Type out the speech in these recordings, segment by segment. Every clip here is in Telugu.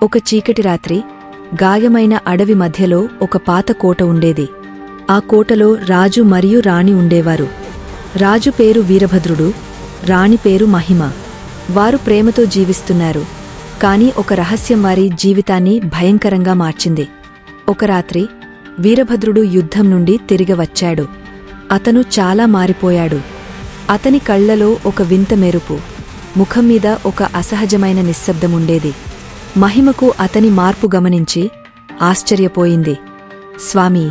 ఒక చీకటి రాత్రి గాయమైన అడవి మధ్యలో ఒక పాత కోట ఉండేది. ఆ కోటలో రాజు మరియు రాణి ఉండేవారు. రాజు పేరు వీరభద్రుడు, రాణి పేరు మహిమ. వారు ప్రేమతో జీవిస్తున్నారు. కాని ఒక రహస్యం వారి జీవితాన్ని భయంకరంగా మార్చింది. ఒక రాత్రి వీరభద్రుడు యుద్ధం నుండి తిరిగి వచ్చాడు. అతను చాలా మారిపోయాడు. అతని కళ్లలో ఒక వింత మెరుపు, ముఖం మీద ఒక అసహజమైన నిశ్శబ్దముండేది. మహిమకు అతని మార్పు గమనించి ఆశ్చర్యపోయింది. స్వామీ,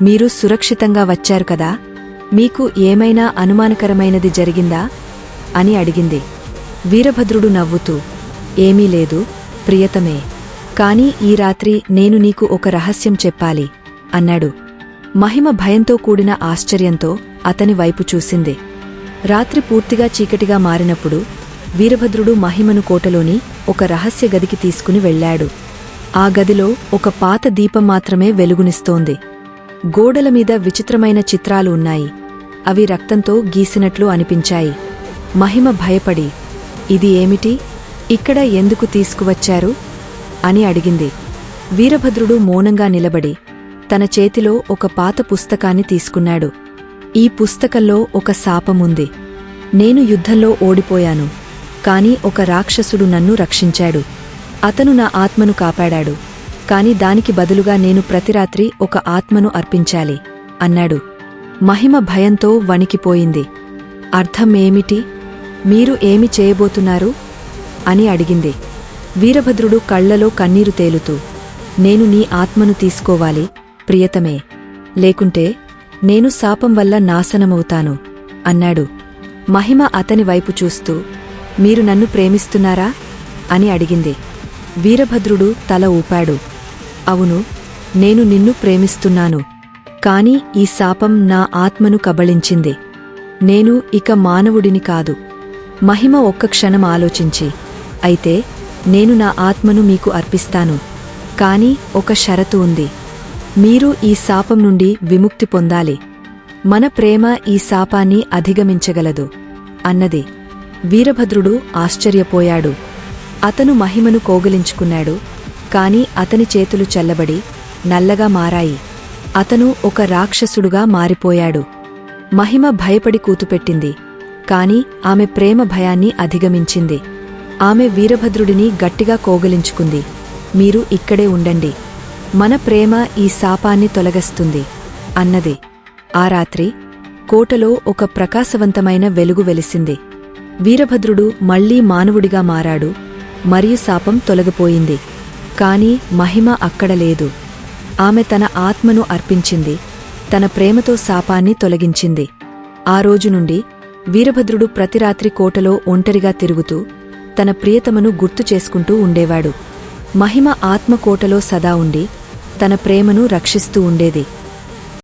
మీరు సురక్షితంగా వచ్చారు కదా? మీకు ఏమైనా అనుమానకరమైనది జరిగిందా అని అడిగింది. వీరభద్రుడు నవ్వుతూ, ఏమీ లేదు ప్రియతమే, కాని ఈ రాత్రి నేను నీకు ఒక రహస్యం చెప్పాలి అన్నాడు. మహిమ భయంతో కూడిన ఆశ్చర్యంతో అతని వైపు చూసింది. రాత్రి పూర్తిగా చీకటిగా మారినప్పుడు వీరభద్రుడు మహిమను కోటలోని ఒక రహస్య గదికి తీసుకుని వెళ్లాడు. ఆ గదిలో ఒక పాత దీపం మాత్రమే వెలుగునిస్తోంది. గోడల మీద విచిత్రమైన చిత్రాలు ఉన్నాయి. అవి రక్తంతో గీసినట్లు అనిపించాయి. మహిమ భయపడి, ఇది ఏమిటి? ఇక్కడ ఎందుకు తీసుకువచ్చారు అని అడిగింది. వీరభద్రుడు మౌనంగా నిలబడి తన చేతిలో ఒక పాత పుస్తకాన్ని తీసుకున్నాడు. ఈ పుస్తకంలో ఒక శాపముంది. నేను యుద్ధంలో ఓడిపోయాను, కాని ఒక రాక్షసుడు నన్ను రక్షించాడు. అతను నా ఆత్మను కాపాడాడు, కాని దానికి బదులుగా నేను ప్రతిరాత్రి ఒక ఆత్మను అర్పించాలి అన్నాడు. మహిమ భయంతో వణికిపోయింది. అర్థం ఏమిటి? మీరు ఏమి చేయబోతున్నారు అని అడిగింది. వీరభద్రుడు కళ్లలో కన్నీరు తేలుతూ, నేను నీ ఆత్మను తీసుకోవాలి ప్రియతమే, లేకుంటే నేను శాపం వల్ల నాశనమవుతాను అన్నాడు. మహిమ అతని వైపు చూస్తూ, మీరు నన్ను ప్రేమిస్తున్నారా అని అడిగింది. వీరభద్రుడు తల ఊపాడు. అవును, నేను నిన్ను ప్రేమిస్తున్నాను, కాని ఈ శాపం నా ఆత్మను కబళించింది. నేను ఇక మానవుడిని కాదు. మహిమ ఒక్క క్షణం ఆలోచించి, అయితే నేను నా ఆత్మను మీకు అర్పిస్తాను, కాని ఒక షరతు ఉంది. మీరు ఈ శాపం నుండి విముక్తి పొందాలి. మన ప్రేమ ఈ శాపాన్ని అధిగమించగలదు అన్నది. వీరభద్రుడు ఆశ్చర్యపోయాడు. అతను మహిమను కోగిలించుకున్నాడు. కాని అతని చేతులు చల్లబడి నల్లగా మారాయి. అతను ఒక రాక్షసుడుగా మారిపోయాడు. మహిమ భయపడి కూతుపెట్టింది. కాని ఆమె ప్రేమ భయాన్ని అధిగమించింది. ఆమె వీరభద్రుడిని గట్టిగా కోగిలించుకుంది. మీరు ఇక్కడే ఉండండి, మన ప్రేమ ఈ శాపాన్ని తొలగస్తుంది అన్నది. ఆ రాత్రి కోటలో ఒక ప్రకాశవంతమైన వెలుగు వెలిసింది. వీరభద్రుడు మళ్లీ మానవుడిగా మారాడు, మరియు శాపం తొలగిపోయింది. కాని మహిమ అక్కడ లేదు. ఆమె తన ఆత్మను అర్పించింది, తన ప్రేమతో శాపాన్ని తొలగించింది. ఆ రోజు నుండి వీరభద్రుడు ప్రతిరాత్రి కోటలో ఒంటరిగా తిరుగుతూ తన ప్రియతమను గుర్తు చేసుకుంటూ ఉండేవాడు. మహిమ ఆత్మ కోటలో సదా ఉండి తన ప్రేమను రక్షిస్తూ ఉండేది.